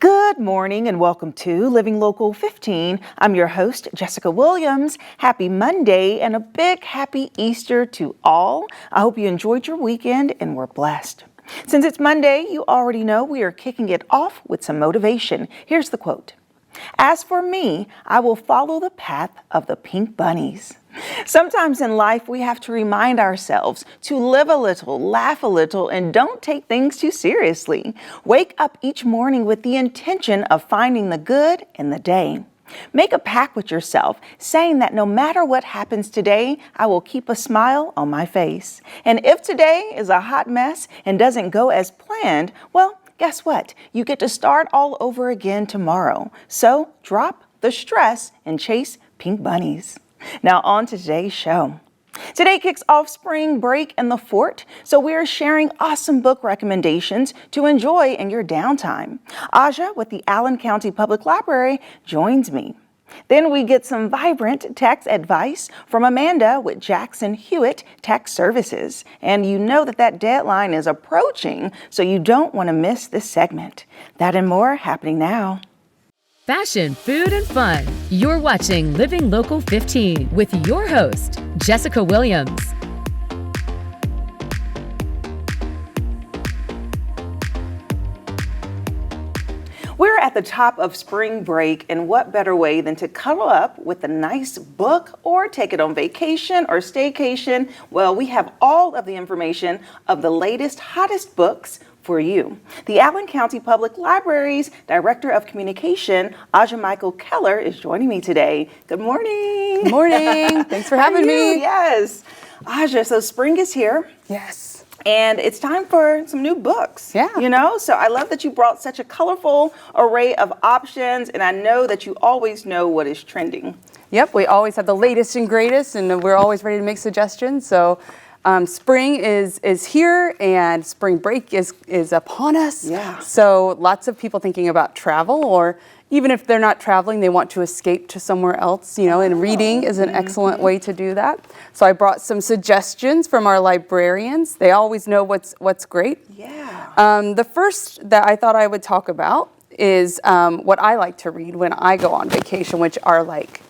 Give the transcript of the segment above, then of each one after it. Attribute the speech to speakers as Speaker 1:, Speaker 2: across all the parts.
Speaker 1: Good morning and welcome to Living Local 15. I'm your host, Jessica Williams. Happy Monday and a big happy Easter to all. I hope you enjoyed your weekend and were blessed. Since it's Monday, you already know we are kicking it off with some motivation. Here's the quote. As for me, I will follow the path of the pink bunnies. Sometimes in life, we have to remind ourselves to live a little, laugh a little, and don't take things too seriously. Wake up each morning with the intention of finding the good in the day. Make a pact with yourself, saying that no matter what happens today, I will keep a smile on my face. And if today is a hot mess and doesn't go as planned, well, guess what? You get to start all over again tomorrow. So drop the stress and chase pink bunnies. Now on to today's show. Today kicks off spring break in the fort, so we are sharing awesome book recommendations to enjoy in your downtime. Aja with the Allen County Public Library joins me. Then we get some vibrant tax advice from Amanda with Jackson Hewitt Tax Services. And you know that deadline is approaching, so you don't want to miss this segment. That and more happening now.
Speaker 2: Fashion, food, and fun. You're watching Living Local 15 with your host, Jessica Williams.
Speaker 1: We're at the top of spring break, and what better way than to cuddle up with a nice book or take it on vacation or staycation? Well, we have all of the information of the latest, hottest books for you. The Allen County Public Library's Director of Communication, Aja Michael Keller, is joining me today. Good morning.
Speaker 3: Good morning. Thanks for having me.
Speaker 1: Yes. Aja, so spring is here.
Speaker 3: Yes.
Speaker 1: And it's time for some new books.
Speaker 3: Yeah.
Speaker 1: You know, so I love that you brought such a colorful array of options, and I know that you always know what is trending.
Speaker 3: Yep, we always have the latest and greatest, and we're always ready to make suggestions. So spring is here, and spring break is upon us.
Speaker 1: Yeah.
Speaker 3: So lots of people thinking about travel, or even if they're not traveling, they want to escape to somewhere else, you know, and reading is an excellent way to do that. So I brought some suggestions from our librarians. They always know what's great.
Speaker 1: Yeah.
Speaker 3: The first that I thought I would talk about is what I like to read when I go on vacation, which are like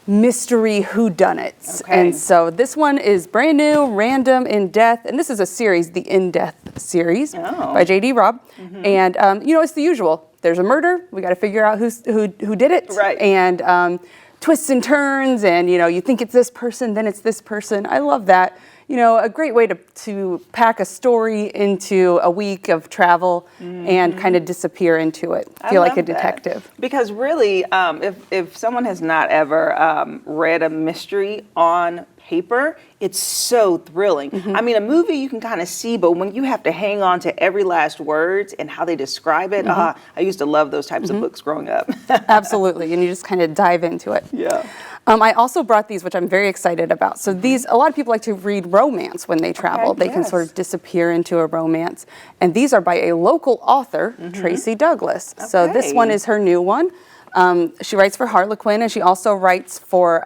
Speaker 3: mystery whodunits.
Speaker 1: Okay.
Speaker 3: And so this one is brand new, Random in Death, and this is a series, the In Death series by J.D. Robb. And you know, it's the usual. There's a murder. We got to figure out who did it.
Speaker 1: Right.
Speaker 3: And twists and turns, and you know, you think it's this person, then it's this person. I love that. You know, a great way to pack a story into a week of travel and kind of disappear into it. Feel like a detective.
Speaker 1: That. Because really, if someone has not ever read a mystery on paper, it's so thrilling. I mean, a movie you can kind of see, but when you have to hang on to every last word and how they describe it, I used to love those types of books growing up.
Speaker 3: Absolutely, and you just kind of dive into it.
Speaker 1: Yeah.
Speaker 3: I also brought these, which I'm very excited about. So these, a lot of people like to read romance when they travel.
Speaker 1: Okay,
Speaker 3: they can sort of disappear into a romance. And these are by a local author, Tracy Douglas.
Speaker 1: Okay.
Speaker 3: So this one is her new one. She writes for Harlequin, and she also writes for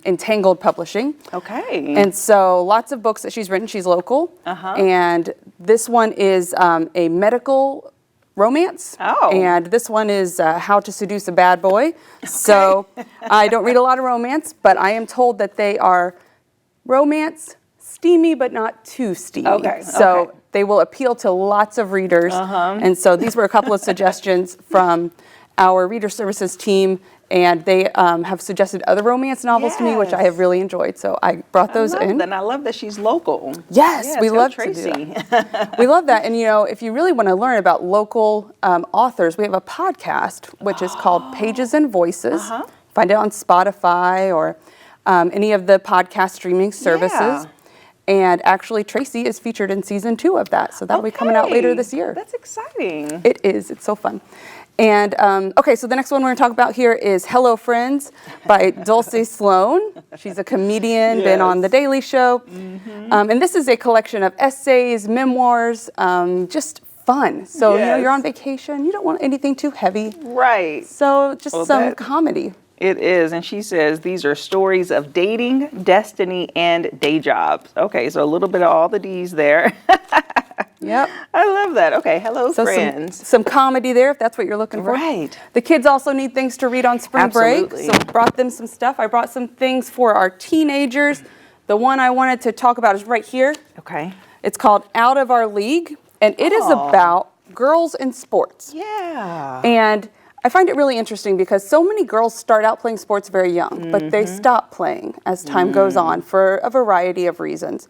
Speaker 3: Entangled Publishing.
Speaker 1: Okay.
Speaker 3: And so lots of books that she's written. She's local. And this one is a medical romance.
Speaker 1: Oh.
Speaker 3: And this one is How to Seduce a Bad Boy. Okay. So I don't read a lot of romance, but I am told that they are romance, steamy, but not too steamy.
Speaker 1: Okay.
Speaker 3: So they will appeal to lots of readers. And so these were a couple of suggestions from our reader services team, and they have suggested other romance novels to me, which I have really enjoyed. So I brought those in.
Speaker 1: And I love that she's local.
Speaker 3: Yes, we love
Speaker 1: Tracy.
Speaker 3: to do that. We love that. And you know, if you really want to learn about local authors, we have a podcast which is called Pages and Voices. Find it on Spotify or any of the podcast streaming services.
Speaker 1: Yeah.
Speaker 3: And actually, Tracy is featured in season 2 of that. So that'll be coming out later this year.
Speaker 1: That's exciting.
Speaker 3: It is. It's so fun. And okay, so the next one we're going to talk about here is Hello Friends by Dulce Sloan. She's a comedian, been on The Daily Show. And this is a collection of essays, memoirs, just fun. So, you know, you're on vacation, you don't want anything too heavy.
Speaker 1: Right.
Speaker 3: So just some comedy.
Speaker 1: It is, and she says these are stories of dating, destiny, and day jobs. Okay, so a little bit of all the D's there.
Speaker 3: Yep.
Speaker 1: I love that. Okay, hello,
Speaker 3: So
Speaker 1: friends.
Speaker 3: some comedy there, if that's what you're looking for.
Speaker 1: Right.
Speaker 3: The kids also need things to read on spring break,
Speaker 1: Absolutely.
Speaker 3: so brought them some stuff. I brought some things for our teenagers. The one I wanted to talk about is right here.
Speaker 1: Okay.
Speaker 3: It's called Out of Our League, and it is
Speaker 1: Oh.
Speaker 3: about girls in sports.
Speaker 1: Yeah.
Speaker 3: And I find it really interesting because so many girls start out playing sports very young, but they stop playing as time goes on for a variety of reasons.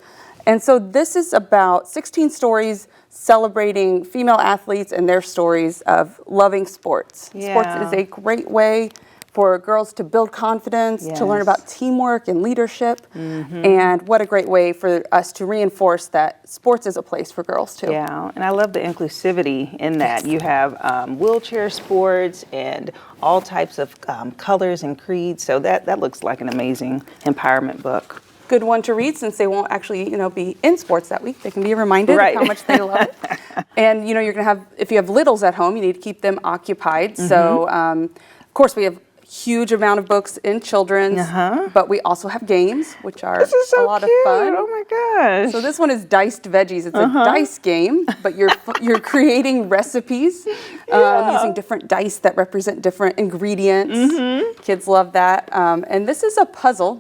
Speaker 3: And so this is about 16 stories celebrating female athletes and their stories of loving sports.
Speaker 1: Yeah.
Speaker 3: Sports is a great way for girls to build confidence, to learn
Speaker 1: Yes.
Speaker 3: about teamwork and leadership. And what a great way for us to reinforce that sports is a place for girls too.
Speaker 1: Yeah, and I love the inclusivity in that. You have wheelchair sports and all types of colors and creeds. So that looks like an amazing empowerment book.
Speaker 3: Good one to read since they won't actually, be in sports that week. They can be reminded
Speaker 1: Right.
Speaker 3: of how much they love it. And, you're going to have, if you have littles at home, you need to keep them occupied. So, of course, we have huge amount of books in children's, but we also have games, which are
Speaker 1: This is so
Speaker 3: a lot
Speaker 1: cute.
Speaker 3: of fun.
Speaker 1: Oh my gosh.
Speaker 3: So this one is Diced Veggies. It's a dice game, but you're creating recipes using different dice that represent different ingredients. Kids love that. And this is a puzzle.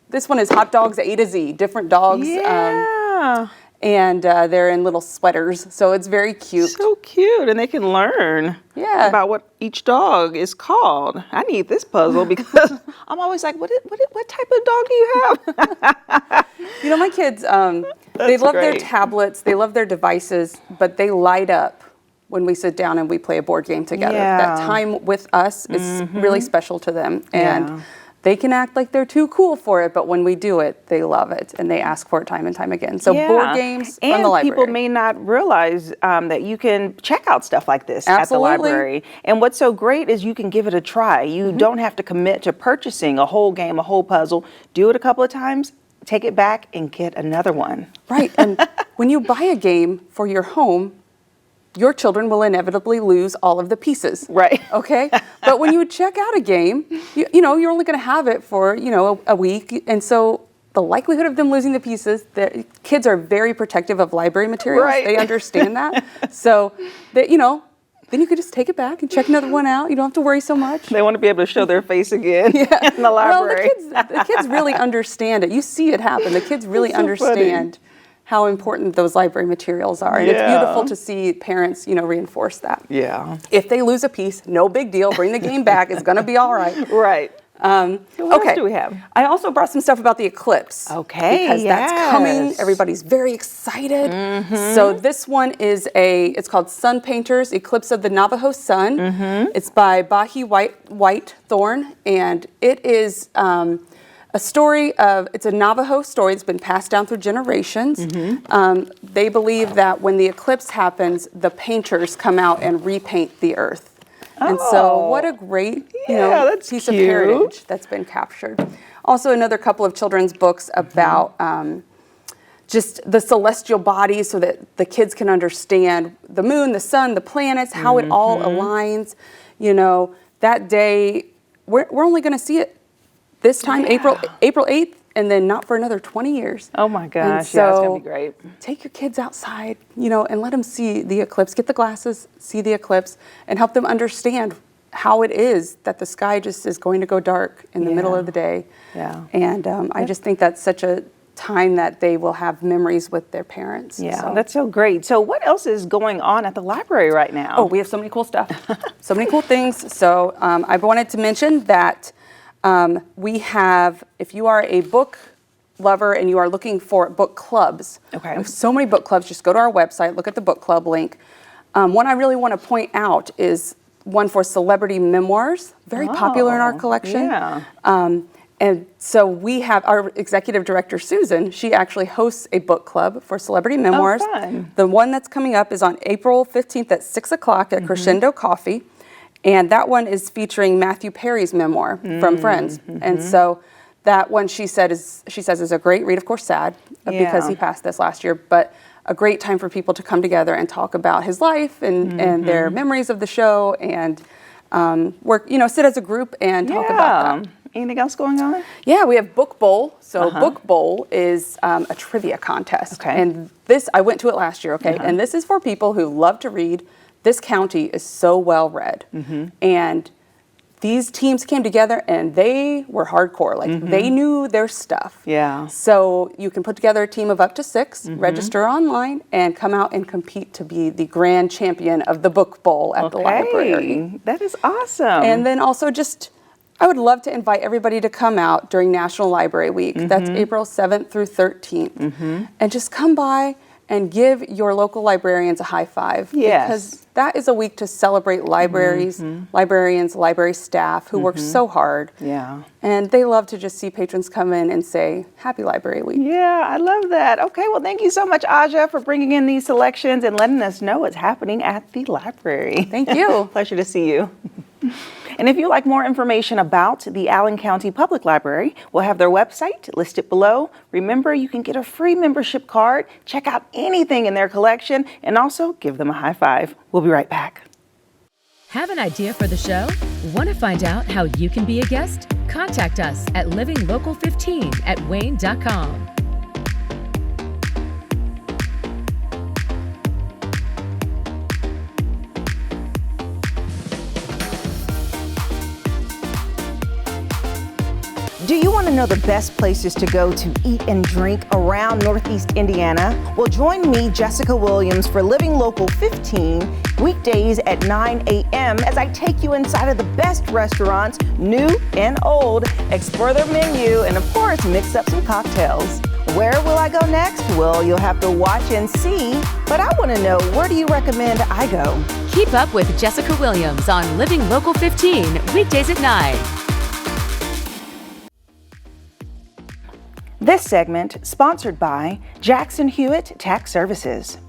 Speaker 3: This one is hot dogs A to Z, different dogs.
Speaker 1: Yeah.
Speaker 3: And they're in little sweaters, so it's very cute.
Speaker 1: So cute, and they can learn about what each dog is called. I need this puzzle because I'm always like, what type of dog do you have?
Speaker 3: My kids, they love their
Speaker 1: great.
Speaker 3: tablets, they love their devices, but they light up when we sit down and we play a board game together.
Speaker 1: Yeah.
Speaker 3: That time with us is really special to them. And
Speaker 1: Yeah.
Speaker 3: they can act like they're too cool for it, but when we do it, they love it and they ask for it time and time again. So board games
Speaker 1: and
Speaker 3: from the library.
Speaker 1: people may not realize that you can check out stuff like this at the
Speaker 3: Absolutely.
Speaker 1: library. And what's so great is you can give it a try. You don't have to commit to purchasing a whole game, a whole puzzle. Do it a couple of times, take it back, and get another one.
Speaker 3: Right, and when you buy a game for your home, your children will inevitably lose all of the pieces.
Speaker 1: Right.
Speaker 3: Okay? But when you check out a game, you're only going to have it for, a week. And so the likelihood of them losing the pieces, the kids are very protective of library materials.
Speaker 1: Right.
Speaker 3: They understand that. So, then you could just take it back and check another one out. You don't have to worry so much.
Speaker 1: They want to be able to show their face again in the library.
Speaker 3: Well, the kids really understand it. You see it happen. The kids really
Speaker 1: That's so
Speaker 3: understand how important those library materials are. And it's beautiful to see parents, reinforce that.
Speaker 1: Yeah.
Speaker 3: If they lose a piece, no big deal. Bring the game back. It's going to be all right.
Speaker 1: Right. So what else do we have?
Speaker 3: I also brought some stuff about the eclipse.
Speaker 1: Okay,
Speaker 3: Because that's coming.
Speaker 1: yes.
Speaker 3: Everybody's very excited. So this one is it's called Sun Painters, Eclipse of the Navajo Sun. It's by Bahi Whitethorn, and it is it's a Navajo story that's been passed down through generations. They believe that when the eclipse happens, the painters come out and repaint the earth. And so what a great
Speaker 1: that's
Speaker 3: piece of
Speaker 1: cute.
Speaker 3: heritage that's been captured. Also another couple of children's books about just the celestial bodies so that the kids can understand the moon, the sun, the planets, how it all aligns. That day, we're only going to see it this time, April 8th, and then not for another 20 years.
Speaker 1: Oh my gosh,
Speaker 3: And
Speaker 1: yeah, it's going
Speaker 3: so
Speaker 1: to be great.
Speaker 3: Take your kids outside, and let them see the eclipse. Get the glasses, see the eclipse, and help them understand how it is that the sky just is going to go dark in the middle of the day.
Speaker 1: Yeah.
Speaker 3: And I just think that's such a time that they will have memories with their parents.
Speaker 1: Yeah,
Speaker 3: So-
Speaker 1: that's so great. So what else is going on at the library right now?
Speaker 3: Oh, we have so many cool stuff. So many cool things. So I wanted to mention that we have, if you are a book lover and you are looking for book clubs,
Speaker 1: Okay.
Speaker 3: we have so many book clubs. Just go to our website, look at the book club link. One I really want to point out is one for celebrity memoirs, very popular in our collection.
Speaker 1: Yeah.
Speaker 3: And so we have our executive director, Susan, she actually hosts a book club for celebrity memoirs.
Speaker 1: fun.
Speaker 3: The one that's coming up is on April 15th at 6 o'clock at Crescendo Coffee. And that one is featuring Matthew Perry's memoir from Friends. And so that one she says is a great read, of course sad, because he passed this last year, but a great time for people to come together and talk about his life and their memories of the show and work, sit as a group and talk about that.
Speaker 1: Anything else going on?
Speaker 3: Yeah, we have Book Bowl. So Book Bowl is a trivia contest.
Speaker 1: Okay.
Speaker 3: And this, I went to it last year, okay? And this is for people who love to read. This county is so well read. And these teams came together and they were hardcore. Like they knew their stuff.
Speaker 1: Yeah.
Speaker 3: So you can put together a team of up to 6, register online, and come out and compete to be the grand champion of the Book Bowl at the library.
Speaker 1: That is awesome.
Speaker 3: And then also just, I would love to invite everybody to come out during National Library Week. That's April 7th through 13th. And just come by and give your local librarians a high five.
Speaker 1: Yes.
Speaker 3: Because that is a week to celebrate libraries, librarians, library staff who work so hard.
Speaker 1: Yeah.
Speaker 3: And they love to just see patrons come in and say, Happy Library Week.
Speaker 1: Yeah, I love that. Okay, well, thank you so much, Aja, for bringing in these selections and letting us know what's happening at the library.
Speaker 3: Thank you.
Speaker 1: Pleasure to see you. And if you'd like more information about the Allen County Public Library, we'll have their website listed below. Remember, you can get a free membership card, check out anything in their collection, and also give them a high five. We'll be right back.
Speaker 2: Have an idea for the show? Want to find out how you can be a guest? Contact us at livinglocal15@wayne.com.
Speaker 1: Do you want to know the best places to go to eat and drink around Northeast Indiana? Well, join me, Jessica Williams, for Living Local 15, weekdays at 9 a.m. as I take you inside of the best restaurants, new and old, explore their menu, and of course, mix up some cocktails. Where will I go next? Well, you'll have to watch and see, but I want to know, where do you recommend I go?
Speaker 2: Keep up with Jessica Williams on Living Local 15, weekdays at 9.
Speaker 1: This segment sponsored by Jackson Hewitt Tax Services.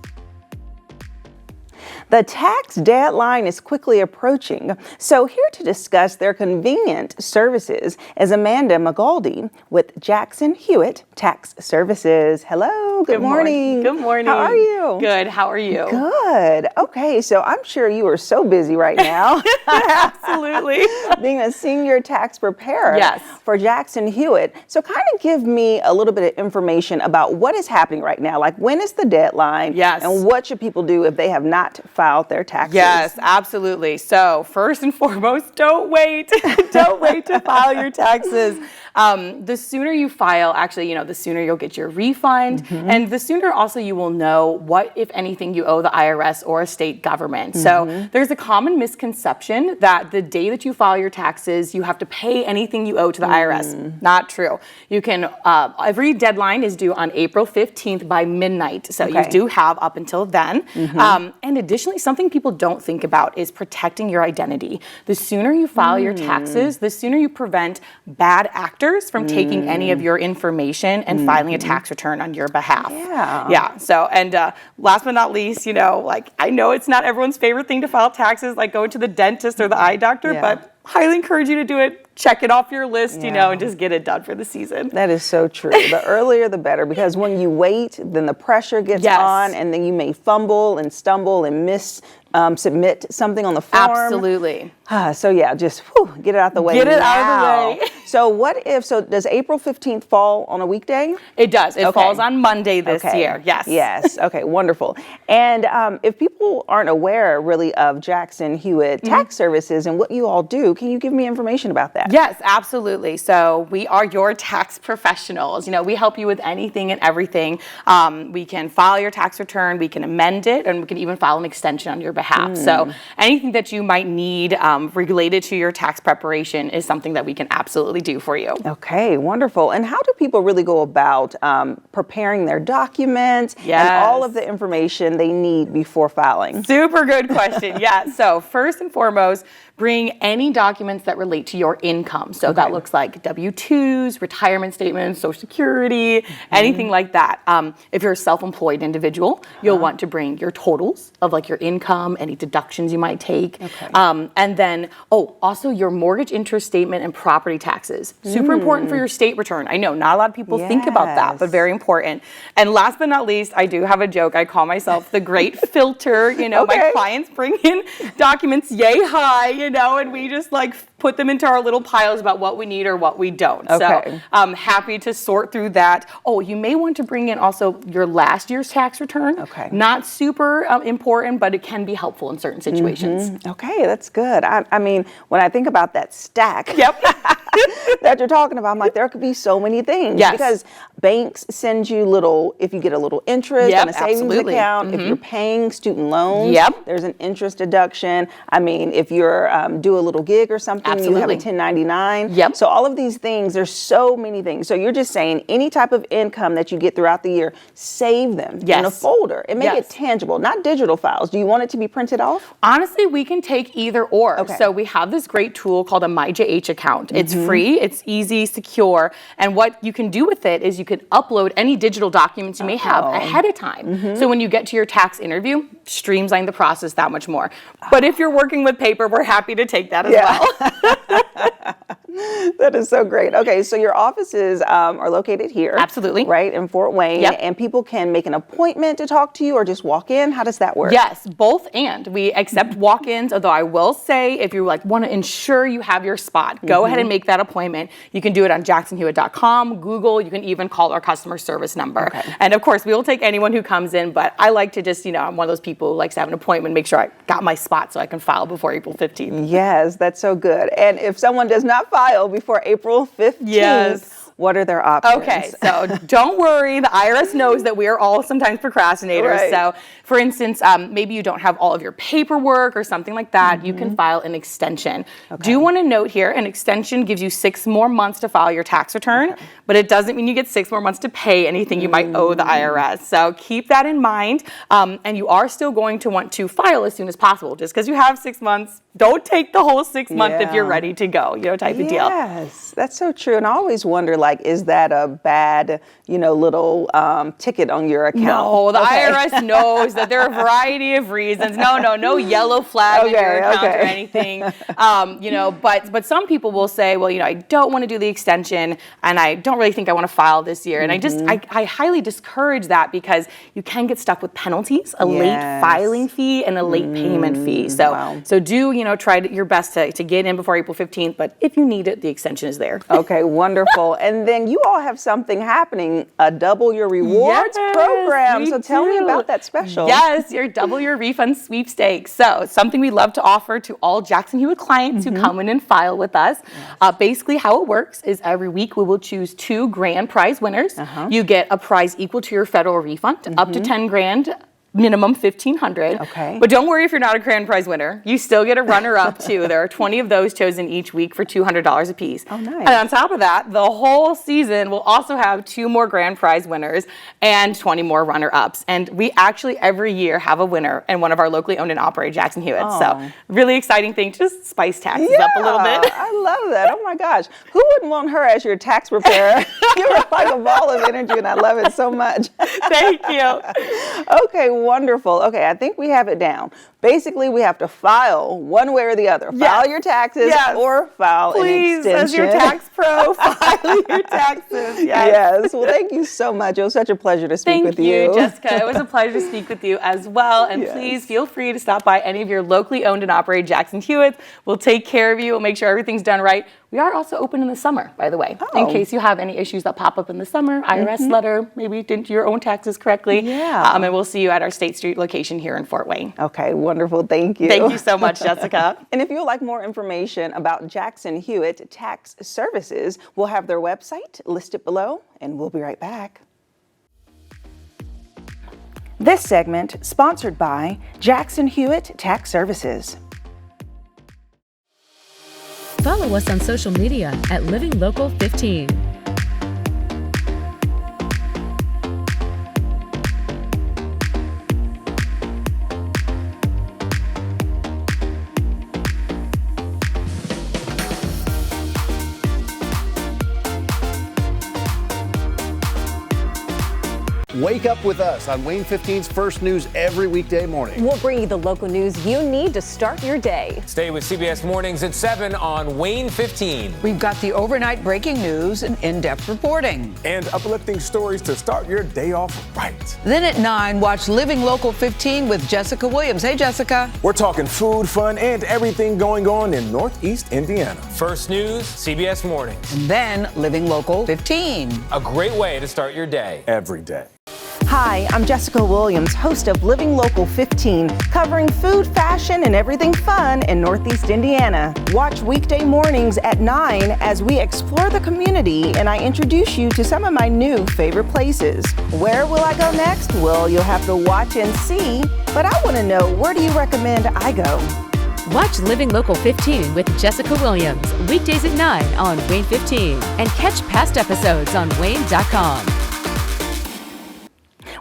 Speaker 1: The tax deadline is quickly approaching, so here to discuss their convenient services is Amanda McGaldy with Jackson Hewitt Tax Services. Hello, good morning.
Speaker 3: Good morning.
Speaker 1: How are you?
Speaker 3: Good, how are you?
Speaker 1: Good. Okay, so I'm sure you are so busy right now.
Speaker 3: Absolutely.
Speaker 1: Being a senior tax preparer for Jackson Hewitt. So kind of give me a little bit of information about what is happening right now. Like, when is the deadline?
Speaker 3: Yes.
Speaker 1: And what should people do if they have not filed their taxes?
Speaker 3: Yes, absolutely. So first and foremost, don't wait. Don't wait to file your taxes. The sooner you file, actually, the sooner you'll get your refund, and the sooner also you will know what, if anything, you owe the IRS or a state government. So there's a common misconception that the day that you file your taxes, you have to pay anything you owe to the IRS. Not true. You can, every deadline is due on April 15th by midnight. So you do have up until then. And additionally, something people don't think about is protecting your identity. The sooner you file your taxes, the sooner you prevent bad actors from taking any of your information and filing a tax return on your behalf. Yeah. So, and last but not least, I know it's not everyone's favorite thing to file taxes, like going to the dentist or the eye doctor, but highly encourage you to do it. Check it off your list, and just get it done for the season.
Speaker 1: That is so true. The earlier, the better, because when you wait, then the pressure gets on, and then you may fumble and stumble and submit something on the form.
Speaker 3: Absolutely.
Speaker 1: So yeah, just get it out the way.
Speaker 3: Get it out of the way.
Speaker 1: So does April 15th fall on a weekday?
Speaker 3: It does. It falls on Monday this year. Yes.
Speaker 1: Yes. Okay, wonderful. And if people aren't aware really of Jackson Hewitt Tax Services and what you all do, can you give me information about that?
Speaker 3: Yes, absolutely. So we are your tax professionals. We help you with anything and everything. We can file your tax return, we can amend it, and we can even file an extension on your behalf. So anything that you might need related to your tax preparation is something that we can absolutely do for you.
Speaker 1: Okay, wonderful. And how do people really go about preparing their documents and all of the information they need before filing?
Speaker 3: Super good question. So first and foremost, bring any documents that relate to your income. So that looks like W-2s, retirement statements, Social Security, anything like that. If you're a self-employed individual, you'll want to bring your totals of like your income, any deductions you might take. And then, also your mortgage interest statement and property taxes. Super important for your state return. I know not a lot of people think about that, but very important. And last but not least, I do have a joke. I call myself the great filter. My clients bring in documents yay high, and we just like put them into our little piles about what we need or what we don't.
Speaker 1: Okay.
Speaker 3: So I'm happy to sort through that. Oh, you may want to bring in also your last year's tax return.
Speaker 1: Okay.
Speaker 3: Not super important, but it can be helpful in certain situations.
Speaker 1: Okay, that's good. I mean, when I think about that stack
Speaker 3: Yep.
Speaker 1: that you're talking about, I'm like, there could be so many things.
Speaker 3: Yes.
Speaker 1: Because banks send you if you get a little interest
Speaker 3: Yep,
Speaker 1: on a savings
Speaker 3: absolutely.
Speaker 1: account, if you're paying student loans,
Speaker 3: Yep.
Speaker 1: there's an interest deduction. I mean, if you're do a little gig or something, you have a
Speaker 3: Absolutely.
Speaker 1: 1099.
Speaker 3: Yep.
Speaker 1: So all of these things, there's so many things. So you're just saying any type of income that you get throughout the year, save them in a
Speaker 3: Yes.
Speaker 1: folder and make
Speaker 3: Yes.
Speaker 1: it tangible, not digital files. Do you want it to be printed off?
Speaker 3: Honestly, we can take either or.
Speaker 1: Okay.
Speaker 3: So we have this great tool called a MyJH account. It's free, it's easy, secure, and what you can do with it is you can upload any digital documents you may have ahead of time. So when you get to your tax interview, streamline the process that much more. But if you're working with paper, we're happy to take that as well.
Speaker 1: That is so great. Okay, so your offices are located here.
Speaker 3: Absolutely.
Speaker 1: Right, in Fort Wayne.
Speaker 3: Yep.
Speaker 1: And people can make an appointment to talk to you or just walk in. How does that work?
Speaker 3: Yes, both and. We accept walk-ins, although I will say if you want to ensure you have your spot, go ahead and make that appointment. You can do it on jacksonhewitt.com, Google, you can even call our customer service number.
Speaker 1: Okay.
Speaker 3: And of course, we will take anyone who comes in, but I like to just, I'm one of those people who likes to have an appointment, make sure I got my spot so I can file before April 15th.
Speaker 1: Yes, that's so good. And if someone does not file before April 15th,
Speaker 3: Yes.
Speaker 1: what are their options?
Speaker 3: Okay, so don't worry. The IRS knows that we are all sometimes procrastinators.
Speaker 1: Right.
Speaker 3: So, for instance, maybe you don't have all of your paperwork or something like that. You can file an extension. Do want to note here, an extension gives you 6 more months to file your tax return, but it doesn't mean you get 6 more months to pay anything you might owe the IRS. So keep that in mind. And you are still going to want to file as soon as possible. Just because you have 6 months, don't take the whole 6 months if you're
Speaker 1: Yeah.
Speaker 3: ready to go, type of deal.
Speaker 1: Yes, that's so true. And I always wonder, is that a bad, little ticket on your account?
Speaker 3: No, the
Speaker 1: Okay.
Speaker 3: IRS knows that there are a variety of reasons. No yellow flag in your account or anything. But some people will say, well, I don't want to do the extension and I don't really think I want to file this year. And I highly discourage that because you can get stuck with penalties, a late
Speaker 1: Yes.
Speaker 3: filing fee and a late payment fee. So,
Speaker 1: wow.
Speaker 3: so do, try your best to get in before April 15th. But if you need it, the extension is there.
Speaker 1: Okay, wonderful. And then you all have something happening, a Double Your Rewards
Speaker 3: Yes,
Speaker 1: program.
Speaker 3: we
Speaker 1: So tell me
Speaker 3: do.
Speaker 1: about that special.
Speaker 3: Yes, your Double Your Refund sweepstakes. So it's something we love to offer to all Jackson Hewitt clients who come in and file with us. Basically how it works is every week we will choose 2 grand prize winners. You get a prize equal to your federal refund, up to 10 grand. Minimum $1,500.
Speaker 1: Okay.
Speaker 3: But don't worry if you're not a grand prize winner. You still get a runner-up too. There are 20 of those chosen each week for $200 a piece.
Speaker 1: Oh, nice.
Speaker 3: And on top of that, the whole season will also have 2 more grand prize winners and 20 more runner-ups. And we actually every year have a winner in one of our locally owned and operated Jackson Hewitt. So really exciting thing. Just spice taxes up a little bit.
Speaker 1: I love that. Oh my gosh. Who wouldn't want her as your tax preparer? You're like a ball of energy and I love it so much.
Speaker 3: Thank you.
Speaker 1: Okay, wonderful. Okay, I think we have it down. Basically, we have to file one way or the other. File your taxes or file an
Speaker 3: Please,
Speaker 1: extension.
Speaker 3: as your tax pro, file your taxes.
Speaker 1: Yes. Well, thank you so much. It was such a pleasure to speak with you.
Speaker 3: Thank you, Jessica. It was a pleasure to speak with you as well. And please feel free to stop by any of your locally owned and operated Jackson Hewitts. We'll take care of you. We'll make sure everything's done right. We are also open in the summer, by the way, in case you have any issues that pop up in the summer. IRS letter, maybe you didn't do your own taxes correctly.
Speaker 1: Yeah.
Speaker 3: And we'll see you at our State Street location here in Fort Wayne.
Speaker 1: Okay, wonderful. Thank you.
Speaker 3: Thank you so much, Jessica.
Speaker 1: And if you'd like more information about Jackson Hewitt Tax Services, we'll have their website listed below, and we'll be right back. This segment sponsored by Jackson Hewitt Tax Services.
Speaker 2: Follow us on social media at Living Local 15.
Speaker 4: Wake up with us on WANE 15's First News every weekday morning.
Speaker 5: We'll bring you the local news you need to start your day.
Speaker 6: Stay with CBS Mornings at 7 on WANE 15.
Speaker 7: We've got the overnight breaking news and in-depth reporting.
Speaker 8: And uplifting stories to start your day off right.
Speaker 7: Then at 9, watch Living Local 15 with Jessica Williams. Hey, Jessica.
Speaker 8: We're talking food, fun, and everything going on in Northeast Indiana.
Speaker 6: First News, CBS Mornings.
Speaker 7: And then Living Local 15.
Speaker 6: A great way to start your day.
Speaker 8: Every day.
Speaker 1: Hi, I'm Jessica Williams, host of Living Local 15, covering food, fashion, and everything fun in Northeast Indiana. Watch weekday mornings at 9 as we explore the community and I introduce you to some of my new favorite places. Where will I go next? Well, you'll have to watch and see, but I want to know, where do you recommend I go?
Speaker 2: Watch Living Local 15 with Jessica Williams, weekdays at 9 on WANE 15, and catch past episodes on WANE.com.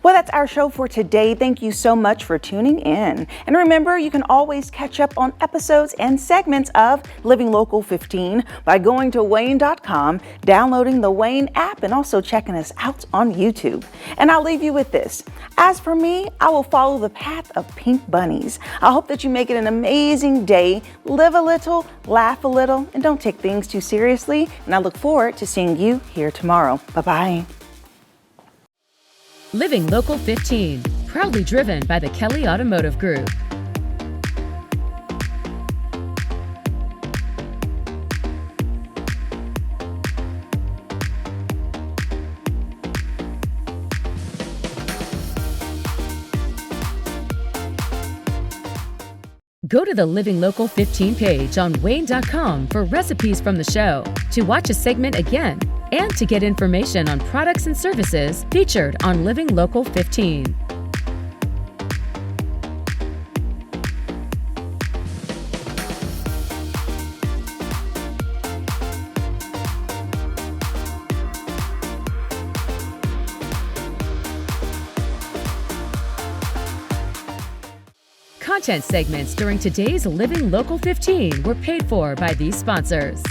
Speaker 1: Well, that's our show for today. Thank you so much for tuning in. And remember, you can always catch up on episodes and segments of Living Local 15 by going to WANE.com, downloading the WANE app, and also checking us out on YouTube. And I'll leave you with this. As for me, I will follow the path of pink bunnies. I hope that you make it an amazing day. Live a little, laugh a little, and don't take things too seriously. And I look forward to seeing you here tomorrow. Bye-bye.
Speaker 2: Living Local 15, proudly driven by the Kelly Automotive Group. Go to the Living Local 15 page on WANE.com for recipes from the show, to watch a segment again, and to get information on products and services featured on Living Local 15. Content segments during today's Living Local 15 were paid for by these sponsors.